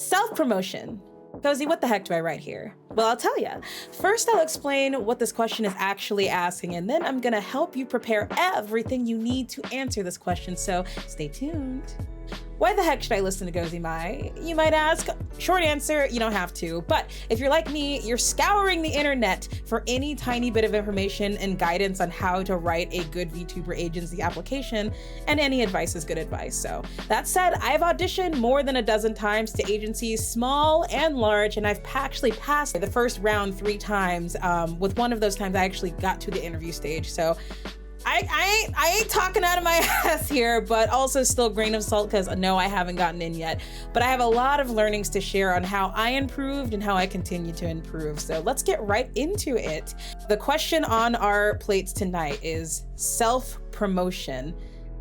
Self-promotion. Cozy, what the heck do I write here? Well, I'll tell you. First, I'll explain what this question is actually asking, and then I'm gonna help you prepare everything you need to answer this question, so stay tuned. Why the heck should I listen to Gozi Mai? You might ask. Short answer, you don't have to. But if you're like me, you're scouring the internet for any tiny bit of information and guidance on how to write a good VTuber agency application, and any advice is good advice. So that said, I've auditioned more than a dozen times to agencies, small and large, and I've actually passed the first round 3 times. With one of those times, I actually got to the interview stage. So I ain't talking out of my ass here, but also still grain of salt because no, I haven't gotten in yet. But I have a lot of learnings to share on how I improved and how I continue to improve. So let's get right into it. The question on our plates tonight is self-promotion.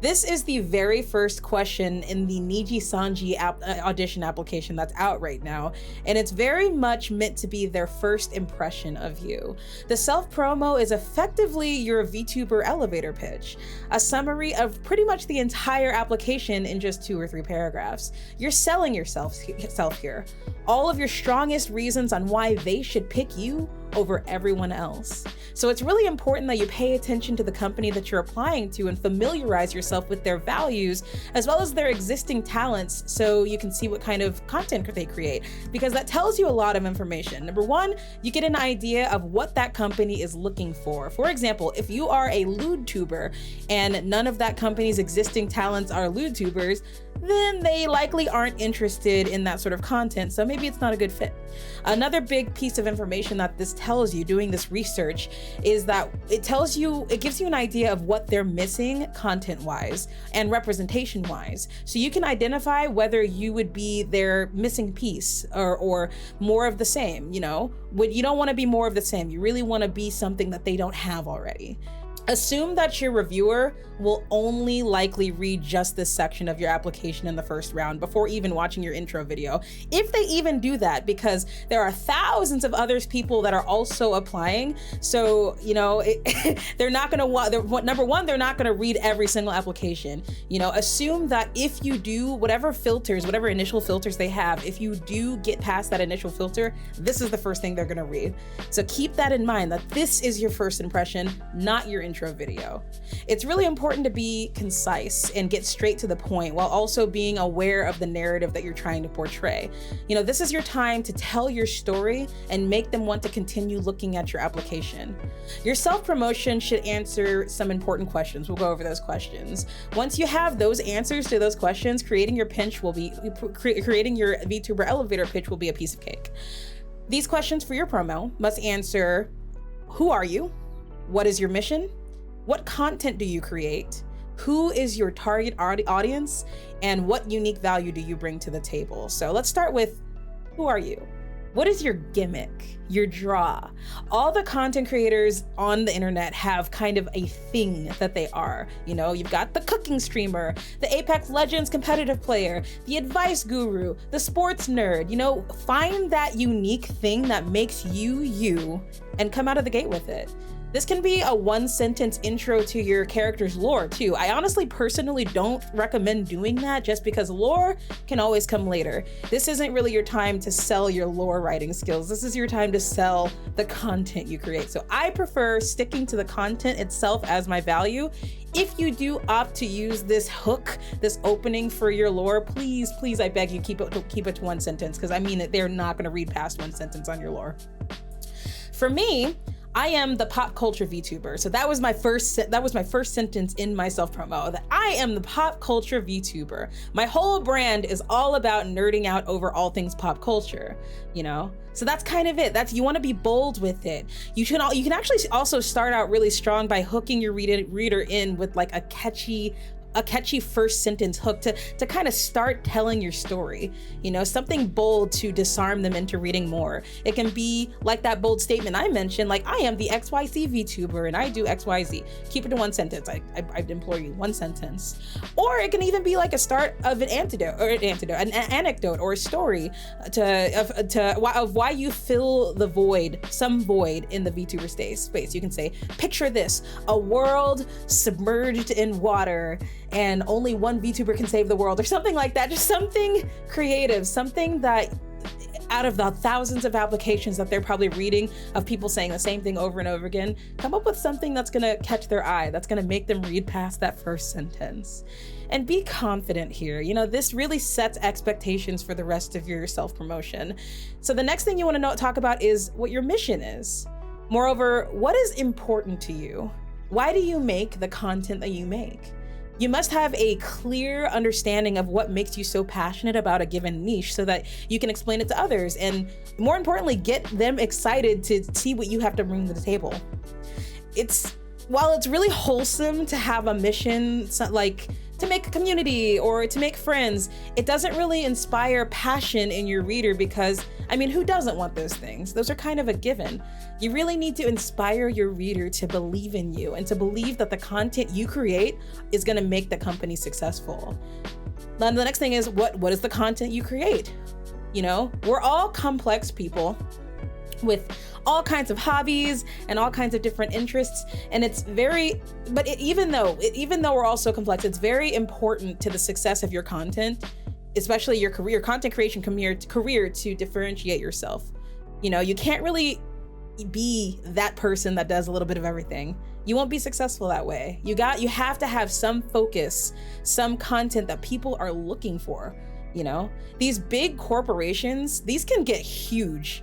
This is the very first question in the Niji Sanji audition application that's out right now, and it's very much meant to be their first impression of you. The self-promo is effectively your VTuber elevator pitch, a summary of pretty much the entire application in just 2 or 3 paragraphs. You're selling yourself here. All of your strongest reasons on why they should pick you over everyone else. So it's really important that you pay attention to the company that you're applying to and familiarize yourself with their values as well as their existing talents so you can see what kind of content they create, because that tells you a lot of information. Number 1, you get an idea of what that company is looking for. For example, if you are a Vtuber and none of that company's existing talents are Vtubers, then they likely aren't interested in that sort of content, so maybe it's not a good fit. Another big piece of information that this tells you doing this research is that it gives you an idea of what they're missing content-wise and representation-wise. So you can identify whether you would be their missing piece or more of the same, you know? You don't want to be more of the same. You really want to be something that they don't have already. Assume that your reviewer will only likely read just this section of your application in the first round before even watching your intro video, if they even do that, because there are thousands of other people that are also applying. So, you know, they're not gonna, number 1, they're not gonna read every single application. You know, assume that if you do whatever initial filters they have, if you do get past that initial filter, this is the first thing they're gonna read. So keep that in mind, that this is your first impression, not your intro video. It's really important to be concise and get straight to the point while also being aware of the narrative that you're trying to portray. You know, this is your time to tell your story and make them want to continue looking at your application. Your self-promotion should answer some important questions. We'll go over those questions. Once you have those answers to those questions, creating your VTuber elevator pitch will be a piece of cake. These questions for your promo must answer: who are you? What is your mission? What content do you create? Who is your target audience? And what unique value do you bring to the table? So let's start with, who are you? What is your gimmick, your draw? All the content creators on the internet have kind of a thing that they are. You know, you've got the cooking streamer, the Apex Legends competitive player, the advice guru, the sports nerd. You know, find that unique thing that makes you you and come out of the gate with it. This can be a 1-sentence intro to your character's lore too. I honestly personally don't recommend doing that just because lore can always come later. This isn't really your time to sell your lore writing skills. This is your time to sell the content you create. So I prefer sticking to the content itself as my value. If you do opt to use this hook, this opening for your lore, please, I beg you, keep it to 1 sentence, because I mean that they're not gonna read past 1 sentence on your lore. For me, I am the pop culture VTuber. So that was my first sentence in my self-promo, that I am the pop culture VTuber. My whole brand is all about nerding out over all things pop culture, you know? So that's kind of it. You want to be bold with it. You can actually also start out really strong by hooking your reader in with like a catchy first sentence hook to kind of start telling your story, you know, something bold to disarm them into reading more. It can be like that bold statement I mentioned, like, I am the XYZ VTuber and I do XYZ. Keep it to 1 sentence. I implore you, 1 sentence. Or it can even be like a start of an anecdote or a story of why you fill the void, some void in the VTuber space. You can say, picture this, a world submerged in water, and only one VTuber can save the world or something like that. Just something creative, something that out of the thousands of applications that they're probably reading of people saying the same thing over and over again, come up with something that's gonna catch their eye, that's gonna make them read past that first sentence. And be confident here. You know, this really sets expectations for the rest of your self-promotion. So the next thing you want to talk about is what your mission is. Moreover, what is important to you? Why do you make the content that you make? You must have a clear understanding of what makes you so passionate about a given niche so that you can explain it to others, and more importantly, get them excited to see what you have to bring to the table. While it's really wholesome to have a mission, like to make a community or to make friends, it doesn't really inspire passion in your reader because, I mean, who doesn't want those things? Those are kind of a given. You really need to inspire your reader to believe in you and to believe that the content you create is gonna make the company successful. Now, the next thing is, what is the content you create? You know, we're all complex people with all kinds of hobbies and all kinds of different interests, and even though we're all so complex, it's very important to the success of your content, especially your content creation career, to differentiate yourself. You know, you can't really be that person that does a little bit of everything. You won't be successful that way. You have to have some focus, some content that people are looking for. You know, these big corporations, these can get huge.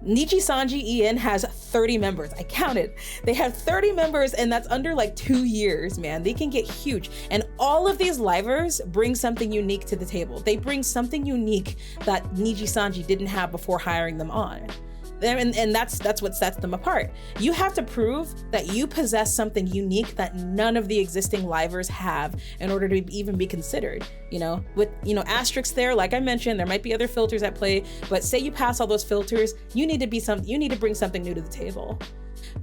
Nichi Sanji EN has 30 members. I counted. They have 30 members, and that's under like 2 years, man. They can get huge. And all of these livers bring something unique to the table. They bring something unique that Nichi Sanji didn't have before hiring them on. And that's what sets them apart. You have to prove that you possess something unique that none of the existing livers have in order to even be considered. You know, with asterisks there, like I mentioned, there might be other filters at play, but say you pass all those filters, you need to bring something new to the table.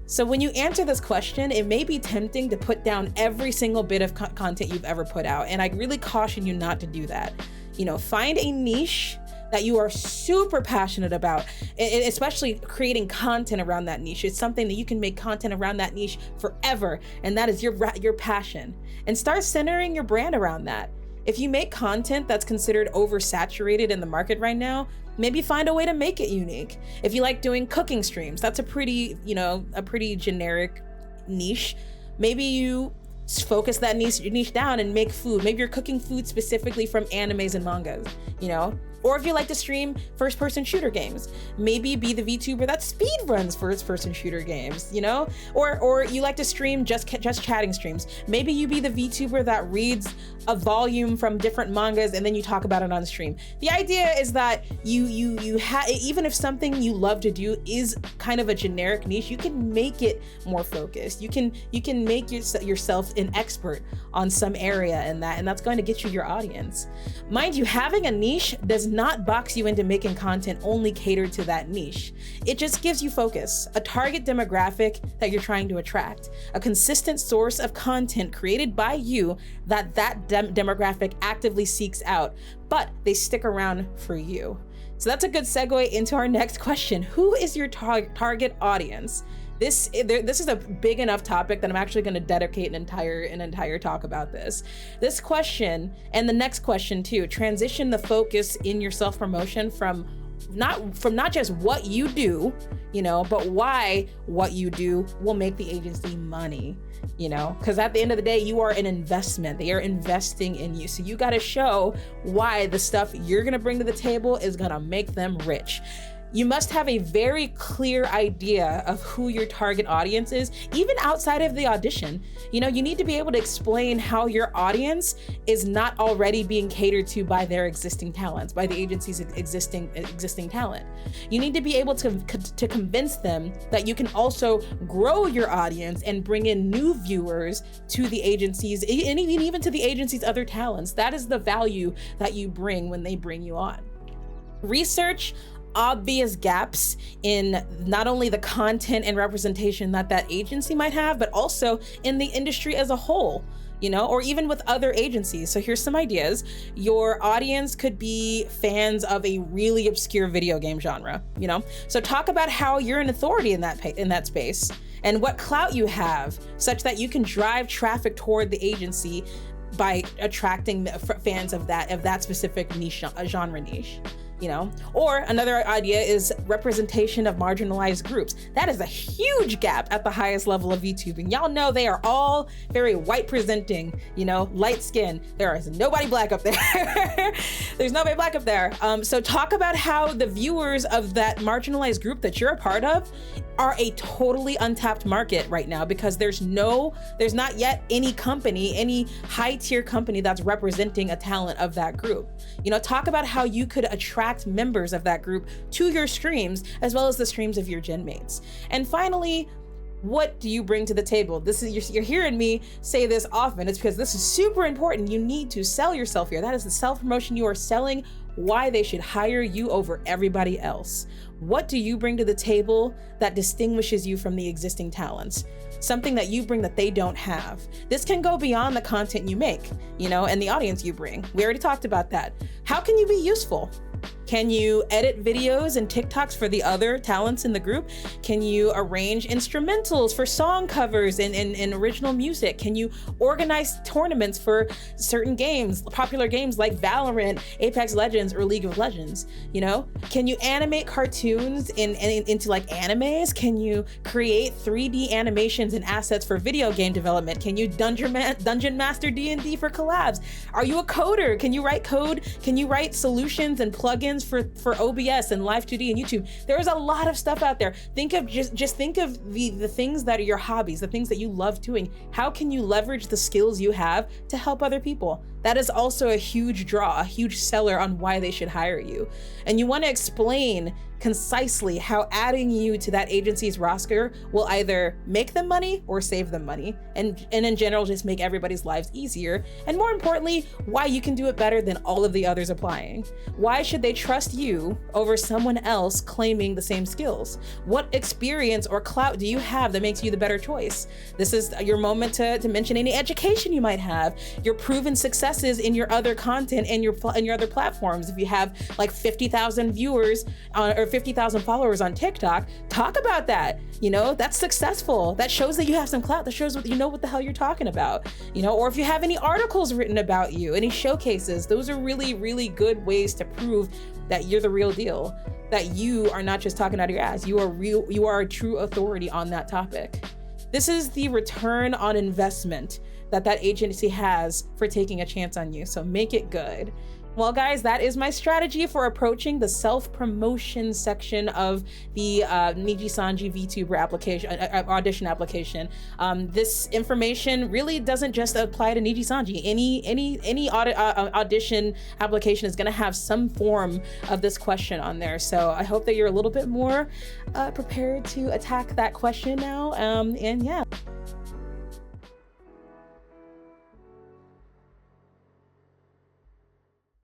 So when you answer this question, it may be tempting to put down every single bit of content you've ever put out, and I really caution you not to do that. You know, find a niche that you are super passionate about, especially creating content around that niche. It's something that you can make content around that niche forever, and that is your passion. And start centering your brand around that. If you make content that's considered oversaturated in the market right now, maybe find a way to make it unique. If you like doing cooking streams, that's a pretty generic niche. Maybe you focus that niche down and make food. Maybe you're cooking food specifically from animes and mangas, you know? Or if you like to stream first-person shooter games, maybe be the VTuber that speed runs first-person shooter games, you know? Or you like to stream just chatting streams. Maybe you be the VTuber that reads a volume from different mangas and then you talk about it on stream. The idea is that even if something you love to do is kind of a generic niche, you can make it more focused. You can make yourself an expert on some area in that, and that's going to get you your audience. Mind you, having a niche does not box you into making content only catered to that niche. It just gives you focus, a target demographic that you're trying to attract, a consistent source of content created by you that demographic actively seeks out, but they stick around for you. So that's a good segue into our next question. Who is your target audience? This is a big enough topic that I'm actually going to dedicate an entire talk about this. This question and the next question too, transition the focus in your self-promotion from not just what you do, you know, but why what you do will make the agency money, you know, because at the end of the day, you are an investment. They are investing in you. So you got to show why the stuff you're going to bring to the table is going to make them rich. You must have a very clear idea of who your target audience is, even outside of the audition. You know, you need to be able to explain how your audience is not already being catered to by their existing talents, by the agency's existing talent. You need to be able to convince them that you can also grow your audience and bring in new viewers to the agencies, and even to the agency's other talents. That is the value that you bring when they bring you on. Research obvious gaps in not only the content and representation that agency might have, but also in the industry as a whole, you know, or even with other agencies. So here's some ideas. Your audience could be fans of a really obscure video game genre, you know? So talk about how you're an authority in that space and what clout you have such that you can drive traffic toward the agency by attracting fans of that specific niche, genre niche. You know, or another idea is representation of marginalized groups. That is a huge gap at the highest level of VTubing. Y'all know they are all very white presenting, you know, light skin. There is nobody black up there. There's nobody black up there. So talk about how the viewers of that marginalized group that you're a part of are a totally untapped market right now, because there's not yet any company, any high tier company that's representing a talent of that group. You know, talk about how you could attract members of that group to your streams, as well as the streams of your gen mates. And finally, what do you bring to the table? This is, you're hearing me say this often. It's because this is super important. You need to sell yourself here. That is the self-promotion. You are selling why they should hire you over everybody else. What do you bring to the table that distinguishes you from the existing talents? Something that you bring that they don't have. This can go beyond the content you make, you know, and the audience you bring. We already talked about that. How can you be useful? Can you edit videos and TikToks for the other talents in the group? Can you arrange instrumentals for song covers and original music? Can you organize tournaments for certain games, popular games like Valorant, Apex Legends, or League of Legends? You know, can you animate cartoons into like animes? Can you create 3D animations and assets for video game development? Can you dungeon master D&D for collabs? Are you a coder? Can you write code? Can you write solutions and plugins for OBS and Live 2D and YouTube? There's a lot of stuff out there. Think of just think of the things that are your hobbies, the things that you love doing. How can you leverage the skills you have to help other people? That is also a huge draw, a huge seller on why they should hire you. And you want to explain concisely how adding you to that agency's roster will either make them money or save them money, and in general just make everybody's lives easier, and more importantly, why you can do it better than all of the others applying. Why should they trust you over someone else claiming the same skills? What experience or clout do you have that makes you the better choice? This is your moment to mention any education you might have, your proven successes in your other content and your other platforms. If you have like 50,000 viewers or 50,000 followers on TikTok, talk about that. You know, that's successful. That shows that you have some clout. That shows you know what the hell you're talking about. You know, or if you have any articles written about you, any showcases, those are really, really good ways to prove that you're the real deal, that you are not just talking out of your ass. You are a true authority on that topic. This is the return on investment that agency has for taking a chance on you. So make it good. Well, guys, that is my strategy for approaching the self-promotion section of the Nijisanji VTuber application, audition application. This information really doesn't just apply to Nijisanji. Any audition application is going to have some form of this question on there. So I hope that you're a little bit more prepared to attack that question now. And yeah.